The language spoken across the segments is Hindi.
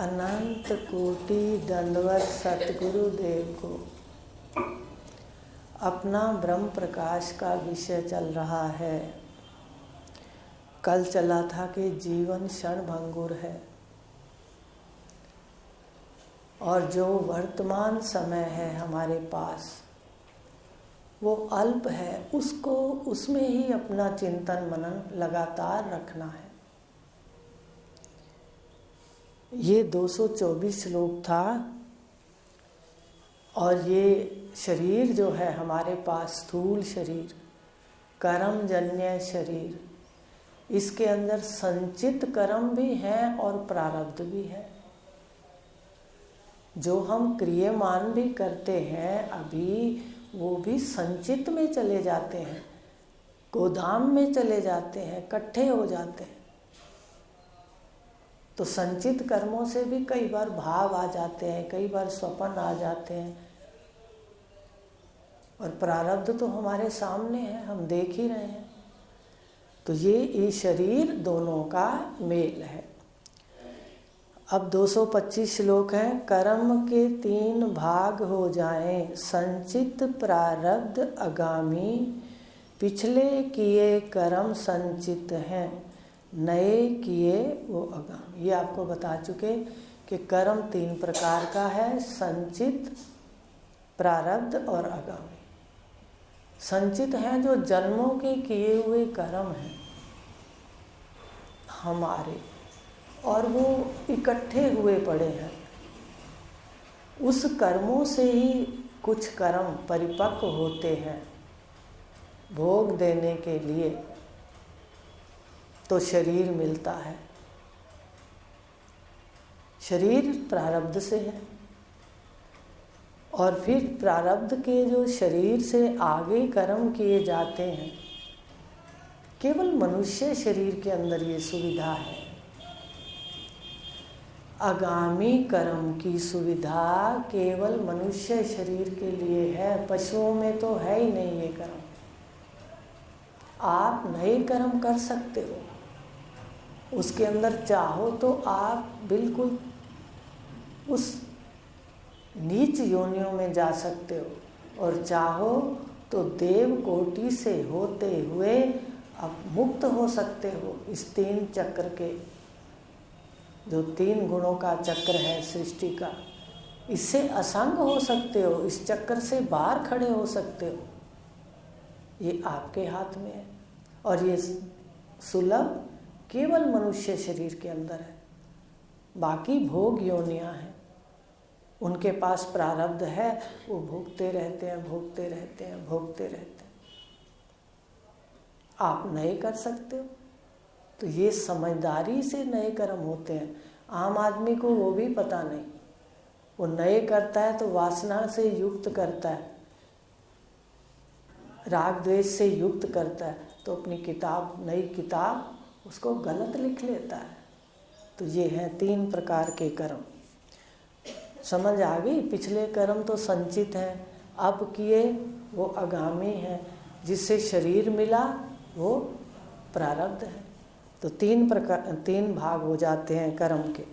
अनंत कोटि दंडवत सतगुरुदेव को। अपना ब्रह्म प्रकाश का विषय चल रहा है। कल चला था कि जीवन क्षणभंगुर है और जो वर्तमान समय है हमारे पास वो अल्प है, उसको उसमें ही अपना चिंतन मनन लगातार रखना है। ये 224 श्लोक था और ये शरीर जो है हमारे पास स्थूल शरीर, कर्मजन्य शरीर, इसके अंदर संचित कर्म भी है और प्रारब्ध भी है। जो हम क्रियमान भी करते हैं अभी वो भी संचित में चले जाते हैं, गोदाम में चले जाते हैं, इकट्ठे हो जाते हैं। तो संचित कर्मों से भी कई बार भाव आ जाते हैं, कई बार स्वप्न आ जाते हैं और प्रारब्ध तो हमारे सामने है, हम देख ही रहे हैं। तो ये शरीर दोनों का मेल है। अब 225 श्लोक है। कर्म के 3 भाग हो जाएं, संचित प्रारब्ध आगामी, पिछले किए कर्म संचित हैं, नए किए वो आगामी। ये आपको बता चुके कि कर्म 3 प्रकार का है, संचित, प्रारब्ध और आगामी। संचित है जो जन्मों के किए हुए कर्म हैं हमारे, और वो इकट्ठे हुए पड़े हैं। उस कर्मों से ही कुछ कर्म परिपक्व होते हैं भोग देने के लिए, तो शरीर मिलता है। शरीर प्रारब्ध से है और फिर प्रारब्ध के जो शरीर से आगे कर्म किए जाते हैं, केवल मनुष्य शरीर के अंदर ये सुविधा है। आगामी कर्म की सुविधा केवल मनुष्य शरीर के लिए है, पशुओं में तो है ही नहीं ये कर्म। आप नए कर्म कर सकते हो, उसके अंदर चाहो तो आप बिल्कुल उस नीच योनियों में जा सकते हो और चाहो तो देव कोटि से होते हुए आप मुक्त हो सकते हो। इस 3 चक्र के, जो 3 गुणों का चक्र है सृष्टि का, इससे असंग हो सकते हो, इस चक्र से बाहर खड़े हो सकते हो। ये आपके हाथ में है और ये सुलभ केवल मनुष्य शरीर के अंदर है। बाकी भोग योनियां हैं, उनके पास प्रारब्ध है, वो भोगते रहते हैं, भोगते रहते हैं, भोगते रहते हैं। आप नए कर सकते हो। तो ये समझदारी से नए कर्म होते हैं। आम आदमी को वो भी पता नहीं, वो नए करता है तो वासना से युक्त करता है, राग द्वेष से युक्त करता है, तो अपनी किताब, नई किताब उसको गलत लिख लेता है। तो ये हैं 3 प्रकार के कर्म। समझ आ गई? पिछले कर्म तो संचित हैं, अब किए वो आगामी हैं, जिससे शरीर मिला वो प्रारब्ध है। तो 3 भाग हो जाते हैं कर्म के।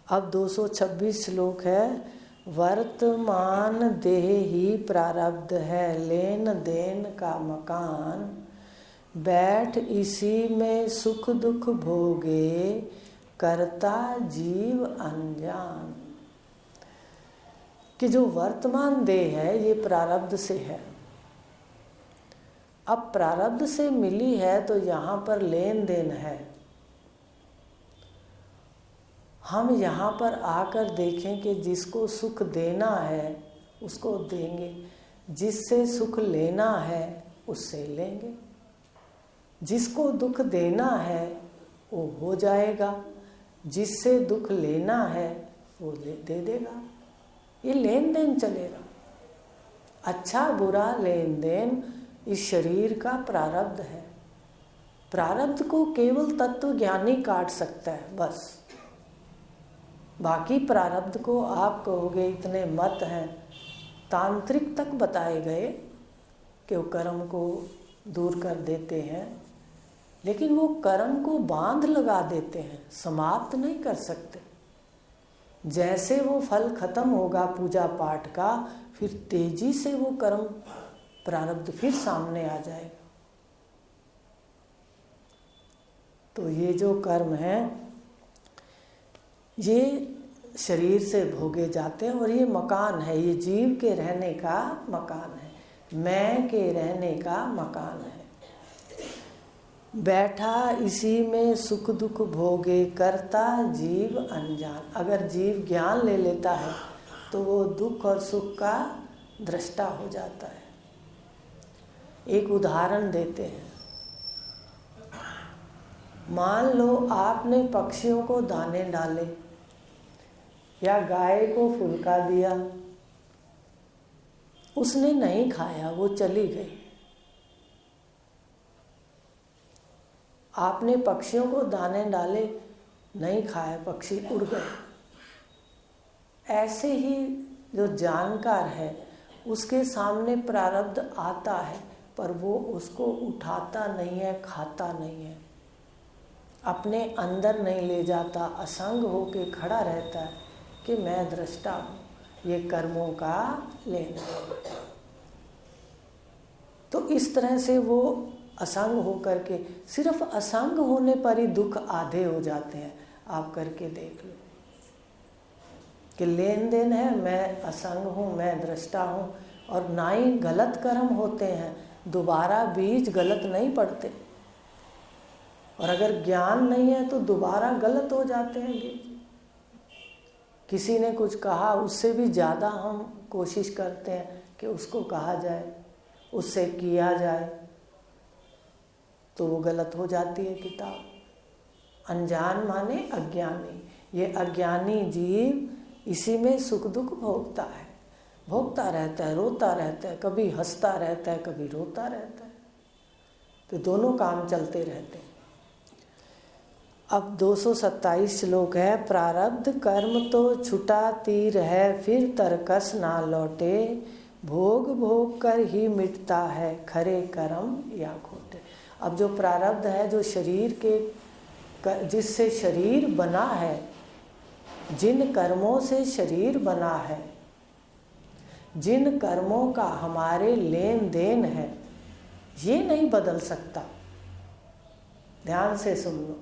अब 226 श्लोक है। वर्तमान देह ही प्रारब्ध है, लेन देन का मकान, बैठ इसी में सुख दुख भोगे, करता जीव अनजान। कि जो वर्तमान देह है ये प्रारब्ध से है। अब प्रारब्ध से मिली है तो यहाँ पर लेन देन है। हम यहाँ पर आकर देखें कि जिसको सुख देना है उसको देंगे, जिससे सुख लेना है उससे लेंगे। जिसको दुख देना है वो हो जाएगा, जिससे दुख लेना है वो दे देगा। ये लेन देन चलेगा। अच्छा बुरा लेन देन इस शरीर का प्रारब्ध है। प्रारब्ध को केवल तत्वज्ञानी काट सकता है बस। बाकी प्रारब्ध को आप कहोगे इतने मत हैं, तांत्रिक तक बताए गए कि वो कर्म को दूर कर देते हैं, लेकिन वो कर्म को बांध लगा देते हैं, समाप्त नहीं कर सकते। जैसे वो फल खत्म होगा पूजा पाठ का, फिर तेजी से वो कर्म प्रारब्ध फिर सामने आ जाएगा। तो ये जो कर्म है ये शरीर से भोगे जाते हैं और ये मकान है, ये जीव के रहने का मकान है, मैं के रहने का मकान है। बैठा इसी में सुख दुख भोगे, करता जीव अनजान। अगर जीव ज्ञान ले लेता है तो वो दुख और सुख का दृष्टा हो जाता है। एक उदाहरण देते हैं। मान लो आपने पक्षियों को दाने डाले या गाय को फुलका दिया, उसने नहीं खाया, वो चली गई। आपने पक्षियों को दाने डाले, नहीं खाया, पक्षी उड़ गए। ऐसे ही जो जानकार है उसके सामने प्रारब्ध आता है पर वो उसको उठाता नहीं है, खाता नहीं है, अपने अंदर नहीं ले जाता, असंग होके खड़ा रहता है कि मैं दृष्टा हूँ, ये कर्मों का लेना। तो इस तरह से वो असंग होकर के, सिर्फ असंग होने पर ही दुख आधे हो जाते हैं। आप करके देख लो कि लेन देन है, मैं असंग हूँ, मैं दृष्टा हूँ, और ना ही गलत कर्म होते हैं, दोबारा बीज गलत नहीं पड़ते। और अगर ज्ञान नहीं है तो दोबारा गलत हो जाते हैं बीज। किसी ने कुछ कहा, उससे भी ज़्यादा हम कोशिश करते हैं कि उसको कहा जाए, उससे किया जाए, तो वो गलत हो जाती है किताब। अनजान माने अज्ञानी। ये अज्ञानी जीव इसी में सुख दुख भोगता है, भोगता रहता है, रोता रहता है, कभी हंसता रहता है, कभी रोता रहता है। तो दोनों काम चलते रहते हैं। अब 227 श्लोक है। प्रारब्ध कर्म तो छुटा तीर है, फिर तरकस ना लौटे, भोग भोग कर ही मिटता है, खरे कर्म या खोटे। अब जो प्रारब्ध है, जो शरीर के, जिससे शरीर बना है, जिन कर्मों से शरीर बना है, जिन कर्मों का हमारे लेन देन है, ये नहीं बदल सकता। ध्यान से सुन लो।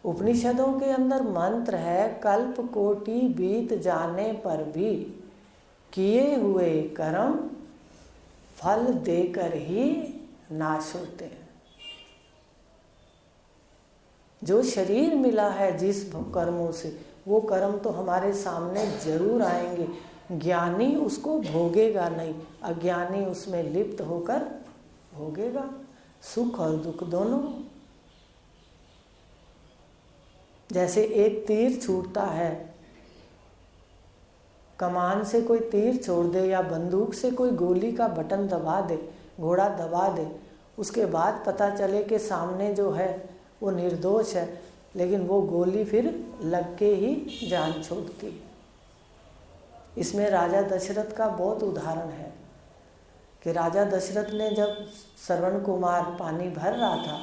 उपनिषदों के अंदर मंत्र है, कल्प कोटि बीत जाने पर भी किए हुए कर्म फल देकर ही नाश होते हैं। जो शरीर मिला है जिस कर्मों से, वो कर्म तो हमारे सामने जरूर आएंगे। ज्ञानी उसको भोगेगा नहीं, अज्ञानी उसमें लिप्त होकर भोगेगा, सुख और दुख दोनों। जैसे एक तीर छूटता है, कमान से कोई तीर छोड़ दे या बंदूक से कोई गोली का बटन दबा दे, घोड़ा दबा दे, उसके बाद पता चले कि सामने जो है वो निर्दोष है, लेकिन वो गोली फिर लग के ही जान छोड़ती है। इसमें राजा दशरथ का बहुत उदाहरण है कि राजा दशरथ ने जब श्रवण कुमार पानी भर रहा था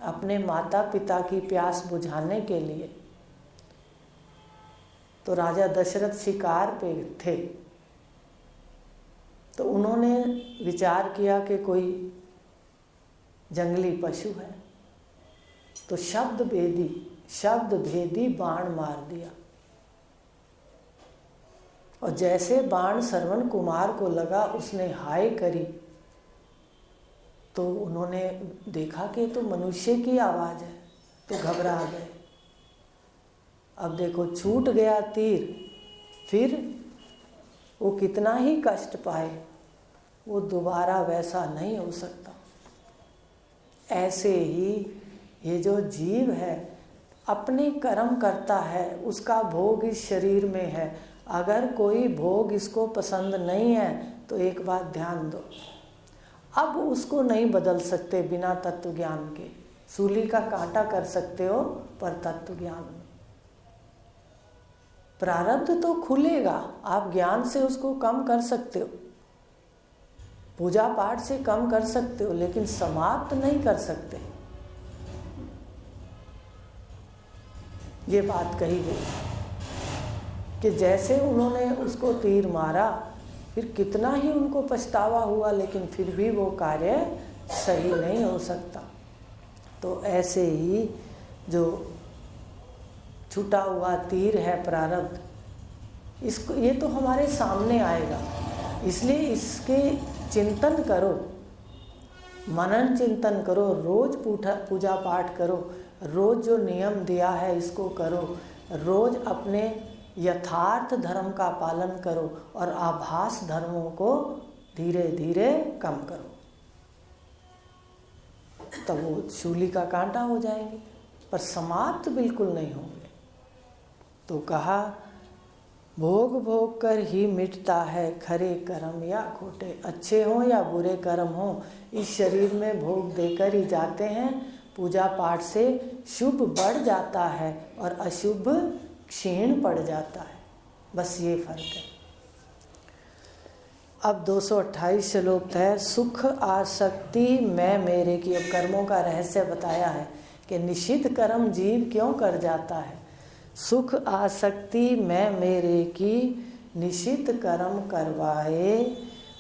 अपने माता पिता की प्यास बुझाने के लिए, तो राजा दशरथ शिकार पे थे। तो उन्होंने विचार किया कि कोई जंगली पशु है, तो शब्द भेदी बाण मार दिया। और जैसे बाण श्रवण कुमार को लगा, उसने हाय करी, तो उन्होंने देखा कि तो मनुष्य की आवाज़ है, तो घबरा गए। अब देखो छूट गया तीर, फिर वो कितना ही कष्ट पाए, वो दोबारा वैसा नहीं हो सकता। ऐसे ही ये जो जीव है अपने कर्म करता है, उसका भोग इस शरीर में है। अगर कोई भोग इसको पसंद नहीं है तो एक बात ध्यान दो, अब उसको नहीं बदल सकते बिना तत्व ज्ञान के। सूली का कांटा कर सकते हो पर तत्व ज्ञान, प्रारब्ध तो खुलेगा, आप ज्ञान से उसको कम कर सकते हो, पूजा पाठ से कम कर सकते हो, लेकिन समाप्त नहीं कर सकते। ये बात कही गई कि जैसे उन्होंने उसको तीर मारा, फिर कितना ही उनको पछतावा हुआ, लेकिन फिर भी वो कार्य सही नहीं हो सकता। तो ऐसे ही जो छूटा हुआ तीर है प्रारब्ध, इसको ये तो हमारे सामने आएगा, इसलिए इसके चिंतन करो, मनन चिंतन करो, रोज पूजा पाठ करो, रोज जो नियम दिया है इसको करो, रोज अपने यथार्थ धर्म का पालन करो और आभास धर्मों को धीरे धीरे कम करो, तब वो शूली का कांटा हो जाएंगे, पर समाप्त बिल्कुल नहीं होंगे। तो कहा भोग भोग कर ही मिटता है खरे कर्म या खोटे, अच्छे हों या बुरे कर्म हों, इस शरीर में भोग देकर ही जाते हैं। पूजा पाठ से शुभ बढ़ जाता है और अशुभ क्षीण पड़ जाता है, बस ये फर्क है। अब 228 श्लोक है। सुख आसक्ति मैं मेरे की, अब कर्मों का रहस्य बताया है कि निषिद्ध कर्म जीव क्यों कर जाता है। सुख आसक्ति मैं मेरे की, निषिद्ध कर्म करवाए,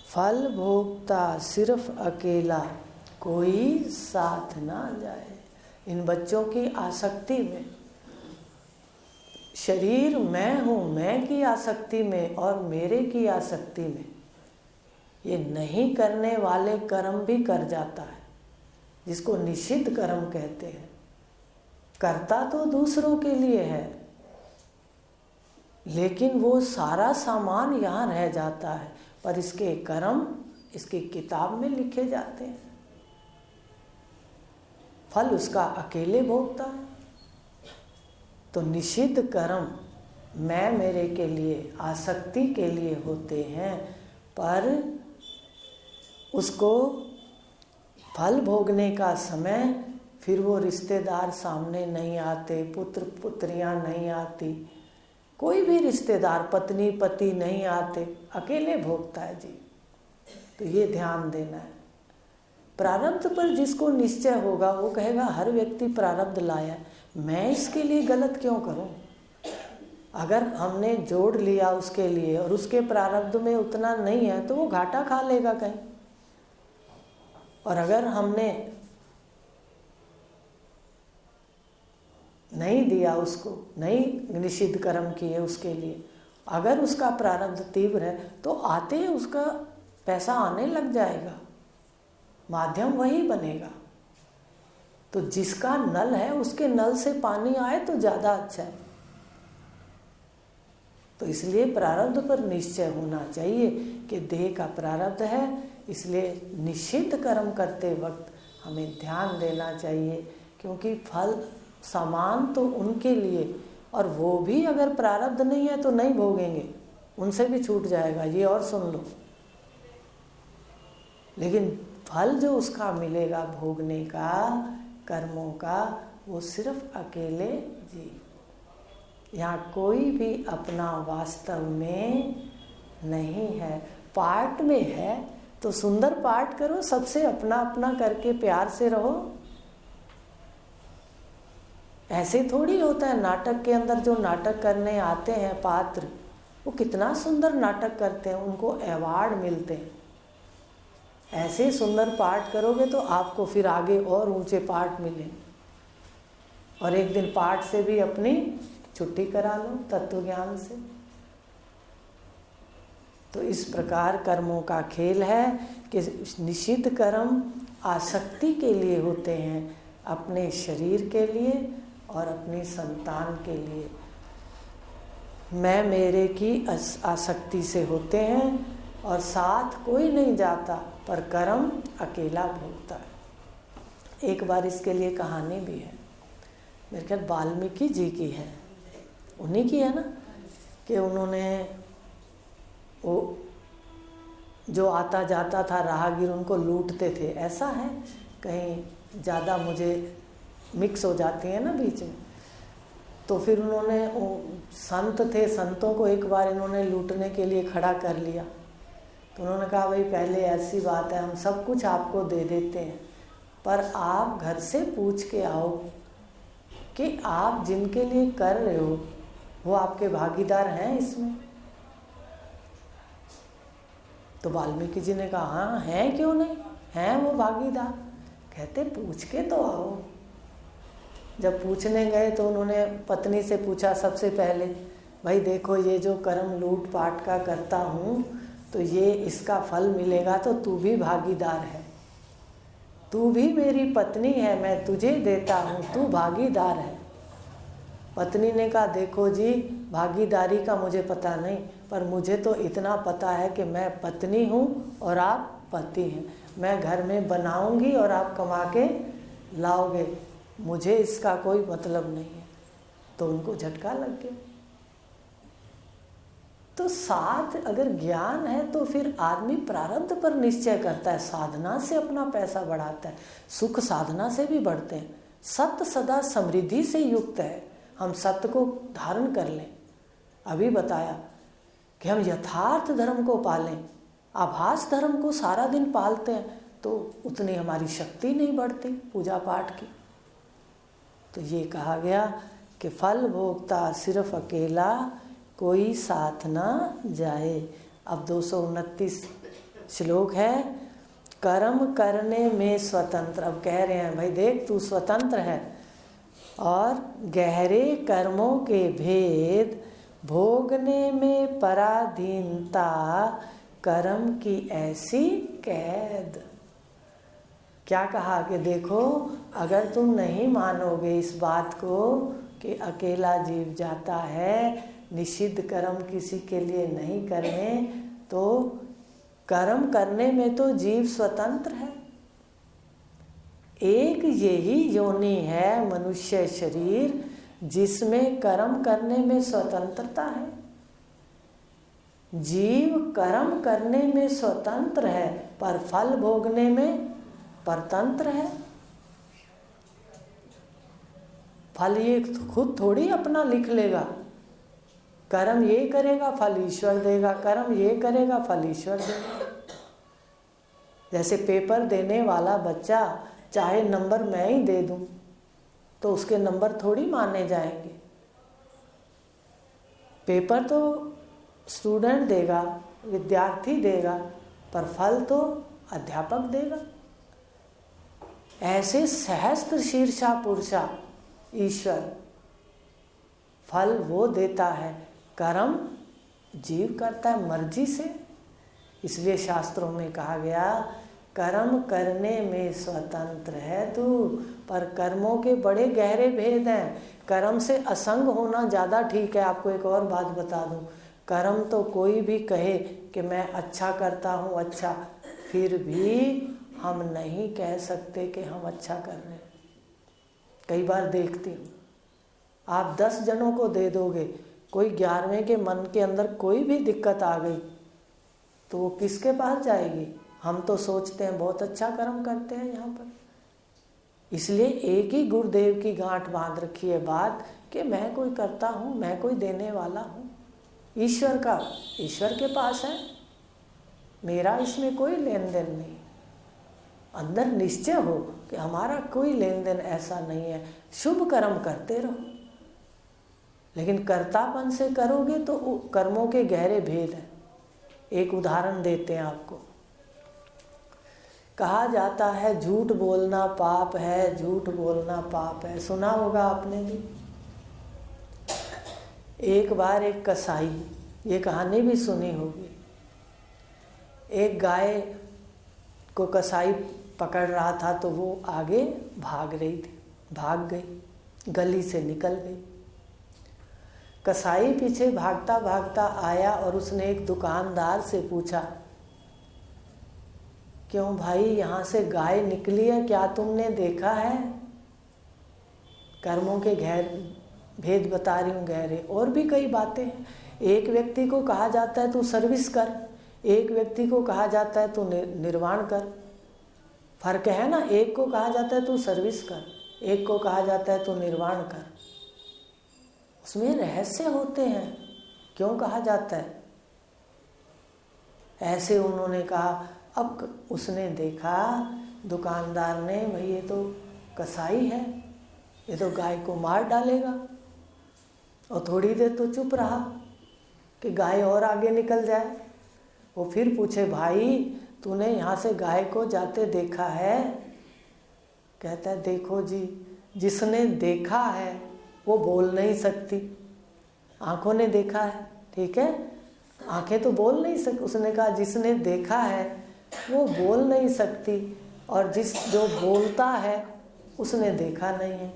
फल भोगता सिर्फ अकेला, कोई साथ ना जाए। इन बच्चों की आसक्ति में, शरीर मैं हूँ, मैं की आसक्ति में और मेरे की आसक्ति में, ये नहीं करने वाले कर्म भी कर जाता है, जिसको निषिद्ध कर्म कहते हैं। करता तो दूसरों के लिए है, लेकिन वो सारा सामान यहाँ रह जाता है, पर इसके कर्म इसकी किताब में लिखे जाते हैं, फल उसका अकेले भोगता है। तो निषिद्ध कर्म मैं मेरे के लिए, आसक्ति के लिए होते हैं, पर उसको फल भोगने का समय फिर वो रिश्तेदार सामने नहीं आते, पुत्र पुत्रियां नहीं आती, कोई भी रिश्तेदार पत्नी पति नहीं आते, अकेले भोगता है जी। तो ये ध्यान देना है। प्रारब्ध पर जिसको निश्चय होगा वो कहेगा हर व्यक्ति प्रारब्ध लाया, मैं इसके लिए गलत क्यों करूं। अगर हमने जोड़ लिया उसके लिए और उसके प्रारब्ध में उतना नहीं है तो वो घाटा खा लेगा कहीं, और अगर हमने नहीं दिया उसको, नहीं निषिद्ध कर्म किए उसके लिए, अगर उसका प्रारब्ध तीव्र है तो आते ही उसका पैसा आने लग जाएगा, माध्यम वही बनेगा। तो जिसका नल है उसके नल से पानी आए तो ज़्यादा अच्छा है। तो इसलिए प्रारब्ध पर निश्चय होना चाहिए कि देह का प्रारब्ध है, इसलिए निषिद्ध कर्म करते वक्त हमें ध्यान देना चाहिए, क्योंकि फल समान तो उनके लिए, और वो भी अगर प्रारब्ध नहीं है तो नहीं भोगेंगे, उनसे भी छूट जाएगा, ये और सुन लो। लेकिन फल जो उसका मिलेगा भोगने का, कर्मों का, वो सिर्फ अकेले जीव, यहाँ कोई भी अपना वास्तव में नहीं है। पाठ में है तो सुंदर पाठ करो, सबसे अपना अपना करके प्यार से रहो। ऐसे थोड़ी होता है। नाटक के अंदर जो नाटक करने आते हैं पात्र, वो कितना सुंदर नाटक करते हैं, उनको अवार्ड मिलते हैं। ऐसे सुंदर पाठ करोगे तो आपको फिर आगे और ऊंचे पाठ मिले, और एक दिन पाठ से भी अपनी छुट्टी करा लो तत्व ज्ञान से। तो इस प्रकार कर्मों का खेल है कि निषिद्ध कर्म आसक्ति के लिए होते हैं, अपने शरीर के लिए और अपनी संतान के लिए। मैं मेरे की आसक्ति से होते हैं और साथ कोई नहीं जाता, पर कर्म अकेला भोगता है। एक बार इसके लिए कहानी भी है, मेरे ख्याल वाल्मीकि जी की है, उन्हीं की है ना, कि उन्होंने वो जो आता जाता था राहगीर उनको लूटते थे, ऐसा है, कहीं ज़्यादा मुझे मिक्स हो जाती है ना बीच में। तो फिर उन्होंने, वो संत थे, संतों को एक बार इन्होंने लूटने के लिए खड़ा कर लिया। तो उन्होंने कहा भाई पहले ऐसी बात है, हम सब कुछ आपको दे देते हैं, पर आप घर से पूछ के आओ कि आप जिनके लिए कर रहे हो वो आपके भागीदार हैं इसमें। तो वाल्मीकि जी ने कहा हाँ हैं, क्यों नहीं, हैं वो भागीदार। कहते पूछ के तो आओ। जब पूछने गए तो उन्होंने पत्नी से पूछा सबसे पहले, भाई देखो ये जो कर्म लूट पाट का करता हूँ तो ये इसका फल मिलेगा तो तू भी भागीदार है, तू भी मेरी पत्नी है, मैं तुझे देता हूँ, तू भागीदार है। पत्नी ने कहा देखो जी भागीदारी का मुझे पता नहीं, पर मुझे तो इतना पता है कि मैं पत्नी हूँ और आप पति हैं, मैं घर में बनाऊंगी और आप कमा के लाओगे, मुझे इसका कोई मतलब नहीं है। तो उनको झटका लग गया। तो साथ अगर ज्ञान है तो फिर आदमी प्रारब्ध पर निश्चय करता है, साधना से अपना पैसा बढ़ाता है, सुख साधना से भी बढ़ते हैं। सत्य सदा समृद्धि से युक्त है, हम सत्य को धारण कर लें। अभी बताया कि हम यथार्थ धर्म को पालें, आभास धर्म को सारा दिन पालते हैं तो उतनी हमारी शक्ति नहीं बढ़ती पूजा पाठ की। तो ये कहा गया कि फल भोगता सिर्फ अकेला, कोई साथ ना जाए। अब 229 श्लोक है, कर्म करने में स्वतंत्र। अब कह रहे हैं भाई देख तू स्वतंत्र है और गहरे कर्मों के भेद भोगने में पराधीनता, कर्म की ऐसी कैद। क्या कहा कि देखो अगर तुम नहीं मानोगे इस बात को कि अकेला जीव जाता है, निषिद्ध कर्म किसी के लिए नहीं करने, तो कर्म करने में तो जीव स्वतंत्र है। एक यही योनि है मनुष्य शरीर जिसमें कर्म करने में स्वतंत्रता है। जीव कर्म करने में स्वतंत्र है पर फल भोगने में परतंत्र है। फल ये खुद थोड़ी अपना लिख लेगा, कर्म ये करेगा फल ईश्वर देगा, कर्म ये करेगा फल ईश्वर देगा। जैसे पेपर देने वाला बच्चा चाहे नंबर मैं ही दे दूं तो उसके नंबर थोड़ी माने जाएंगे। पेपर तो स्टूडेंट देगा, विद्यार्थी देगा, पर फल तो अध्यापक देगा। ऐसे सहस्त्र शीर्षा पुरुषा ईश्वर, फल वो देता है, कर्म जीव करता है मर्जी से। इसलिए शास्त्रों में कहा गया कर्म करने में स्वतंत्र है तू, पर कर्मों के बड़े गहरे भेद हैं। कर्म से असंग होना ज़्यादा ठीक है। आपको एक और बात बता दूं, कर्म तो कोई भी कहे कि मैं अच्छा करता हूँ अच्छा, फिर भी हम नहीं कह सकते कि हम अच्छा कर रहे हैं। कई बार देखती हूँ आप 10 जनों को दे दोगे, कोई 11वें के मन के अंदर कोई भी दिक्कत आ गई तो वो किसके पास जाएगी? हम तो सोचते हैं बहुत अच्छा कर्म करते हैं यहाँ पर। इसलिए एक ही गुरुदेव की गांठ बांध रखी है बात कि मैं कोई करता हूँ, मैं कोई देने वाला हूँ। ईश्वर का ईश्वर के पास है, मेरा इसमें कोई लेन देन नहीं। अंदर निश्चय हो कि हमारा कोई लेन देन ऐसा नहीं है। शुभ कर्म करते रहो, लेकिन कर्तापन से करोगे तो कर्मों के गहरे भेद हैं। एक उदाहरण देते हैं आपको। कहा जाता है झूठ बोलना पाप है, झूठ बोलना पाप है, सुना होगा आपने भी। एक बार एक कसाई, ये कहानी भी सुनी होगी, एक गाय को कसाई पकड़ रहा था तो वो आगे भाग रही थी, भाग गई, गली से निकल गई। कसाई पीछे भागता भागता आया और उसने एक दुकानदार से पूछा, क्यों भाई यहाँ से गाय निकली है, क्या तुमने देखा है? कर्मों के भेद बता रही हूँ गहरे। और भी कई बातें हैं। एक व्यक्ति को कहा जाता है तू सर्विस कर, एक व्यक्ति को कहा जाता है तू निर्वाण कर। फर्क है ना, एक को कहा जाता है तू सर्विस कर, एक को कहा जाता है तू निर्वाण कर। उसमें रहस्य होते हैं, क्यों कहा जाता है ऐसे। उन्होंने कहा, अब उसने देखा दुकानदार ने, भाई ये तो कसाई है, ये तो गाय को मार डालेगा। और थोड़ी देर तो चुप रहा कि गाय और आगे निकल जाए। वो फिर पूछे, भाई तूने यहाँ से गाय को जाते देखा है? कहता है, देखो जी, जिसने देखा है वो बोल नहीं सकती। आंखों ने देखा है, ठीक है, आंखें तो बोल नहीं सकती। उसने कहा जिसने देखा है वो बोल नहीं सकती, और जो बोलता है उसने देखा नहीं है।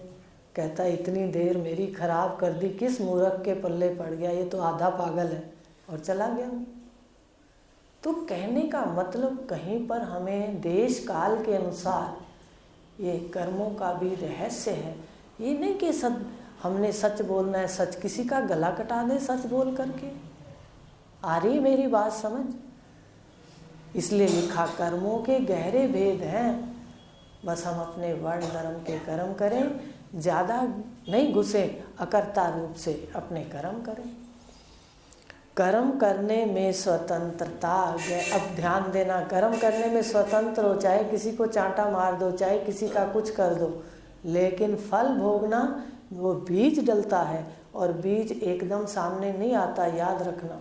कहता है, इतनी देर मेरी खराब कर दी, किस मूर्ख के पल्ले पड़ गया, ये तो आधा पागल है, और चला गया। तो कहने का मतलब कहीं पर हमें देश काल के अनुसार ये कर्मों का भी रहस्य है। ये नहीं कि हमने सच बोलना है, सच किसी का गला कटा दे सच बोल करके। आ रही मेरी बात समझ? इसलिए लिखा, कर्मों के गहरे भेद हैं, बस हम अपने वर्ण धर्म के कर्म करें, ज़्यादा नहीं घुसे, अकर्ता रूप से अपने कर्म करें। कर्म करने में स्वतंत्रता। अब ध्यान देना, कर्म करने में स्वतंत्र हो, चाहे किसी को चांटा मार दो, चाहे किसी का कुछ कर दो, लेकिन फल भोगना, वो बीज डलता है, और बीज एकदम सामने नहीं आता, याद रखना।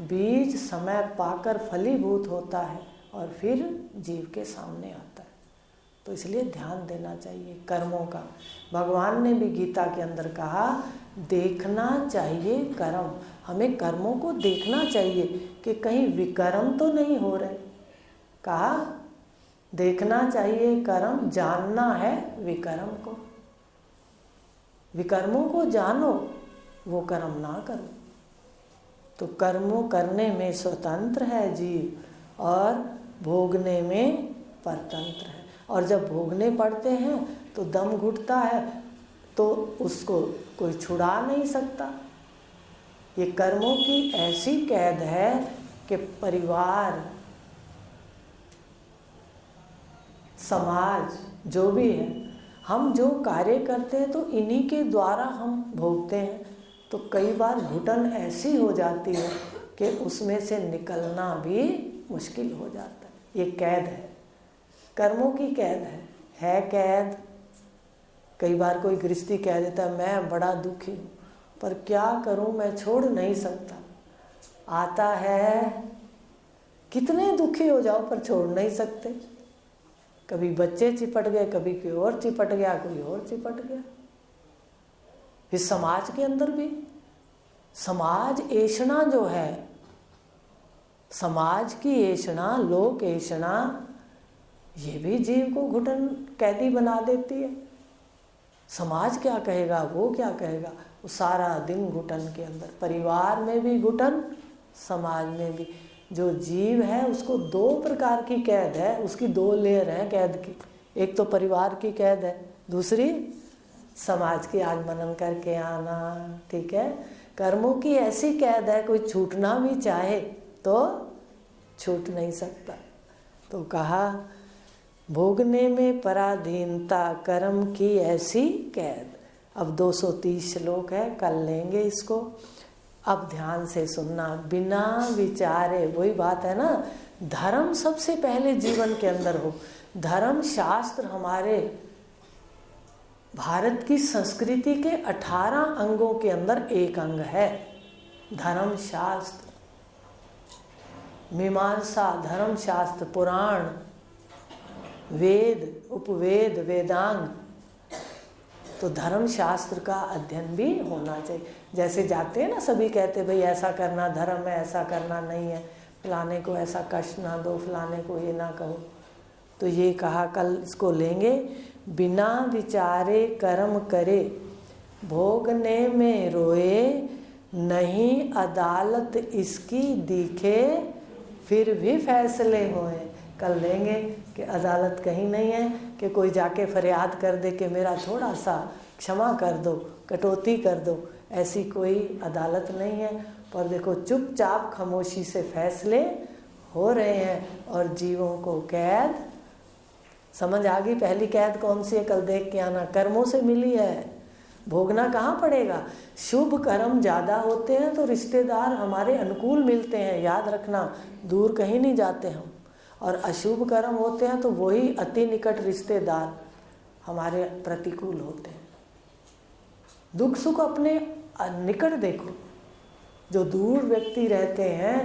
बीज समय पाकर फलीभूत होता है और फिर जीव के सामने आता है। तो इसलिए ध्यान देना चाहिए कर्मों का। भगवान ने भी गीता के अंदर कहा, देखना चाहिए कर्म। हमें कर्मों को देखना चाहिए कि कहीं विकर्म तो नहीं हो रहे। कहा, देखना चाहिए कर्म, जानना है विकर्म को। विकर्मों को जानो, वो कर्म ना करो। तो कर्मों करने में स्वतंत्र है जीव, और भोगने में परतंत्र है। और जब भोगने पड़ते हैं तो दम घुटता है, तो उसको कोई छुड़ा नहीं सकता। ये कर्मों की ऐसी कैद है कि परिवार, समाज जो भी है, हम जो कार्य करते हैं तो इन्हीं के द्वारा हम भोगते हैं। तो कई बार घुटन ऐसी हो जाती है कि उसमें से निकलना भी मुश्किल हो जाता है। ये कैद है, कर्मों की कैद है कैद। कई बार कोई गृहस्थी कह देता है, मैं बड़ा दुखी हूँ, पर क्या करूँ, मैं छोड़ नहीं सकता। आता है, कितने दुखी हो जाओ पर छोड़ नहीं सकते। कभी बच्चे चिपट गए, कभी कोई और चिपट गया, कोई और चिपट गया। फिर समाज के अंदर भी, समाज ऐषणा जो है, समाज की ऐषणा, लोक ऐषणा, ये भी जीव को घुटन कैदी बना देती है। समाज क्या कहेगा, वो क्या कहेगा, वो सारा दिन घुटन के अंदर। परिवार में भी घुटन, समाज में भी। जो जीव है उसको दो प्रकार की कैद है, उसकी दो लेयर है कैद की। एक तो परिवार की कैद है, दूसरी समाज की। आज मनन करके आना, ठीक है। कर्मों की ऐसी कैद है, कोई छूटना भी चाहे तो छूट नहीं सकता। तो कहा, भोगने में पराधीनता, कर्म की ऐसी कैद। अब 230 श्लोक है, कल लेंगे इसको। अब ध्यान से सुनना, बिना विचारे। वही बात है ना, धर्म सबसे पहले जीवन के अंदर हो। धर्म शास्त्र हमारे भारत की संस्कृति के 18 अंगों के अंदर एक अंग है धर्म शास्त्र। मीमांसा, धर्म शास्त्र, पुराण, वेद, उपवेद, वेदांग। तो धर्म शास्त्र का अध्ययन भी होना चाहिए। जैसे जाते हैं ना, सभी कहते भाई ऐसा करना धर्म है, ऐसा करना नहीं है, फलाने को ऐसा कष्ट ना दो, फलाने को ये ना कहो। तो ये कहा, कल इसको लेंगे। बिना विचारे कर्म करे, भोगने में रोए, नहीं अदालत इसकी दिखे, फिर भी फैसले होए। कल लेंगे कि अदालत कहीं नहीं है कि कोई जाके फरियाद कर दे कि मेरा थोड़ा सा क्षमा कर दो, कटौती कर दो। ऐसी कोई अदालत नहीं है। पर देखो, चुपचाप खामोशी से फैसले हो रहे हैं, और जीवों को कैद समझ आ गई। पहली कैद कौन सी है, कल देख के आना, कर्मों से मिली है। भोगना कहाँ पड़ेगा। शुभ कर्म ज़्यादा होते हैं तो रिश्तेदार हमारे अनुकूल मिलते हैं, याद रखना, दूर कहीं नहीं जाते हम। और अशुभ कर्म होते हैं तो वही अति निकट रिश्तेदार हमारे प्रतिकूल होते हैं। दुख सुख अपने निकट देखो। जो दूर व्यक्ति रहते हैं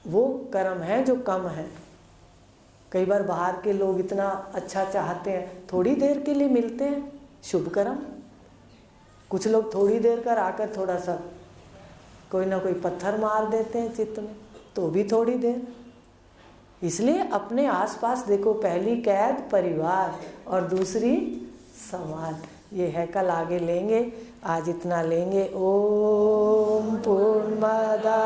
वो कर्म है जो कम है। कई बार बाहर के लोग इतना अच्छा चाहते हैं, थोड़ी देर के लिए मिलते हैं, शुभ कर्म। कुछ लोग थोड़ी देर कर आकर थोड़ा सा कोई ना कोई पत्थर मार देते हैं चित्त में, तो भी थोड़ी देर। इसलिए अपने आसपास देखो, पहली कैद परिवार और दूसरी समाज। ये है, कल आगे लेंगे, आज इतना लेंगे। ओम पूर्णमदा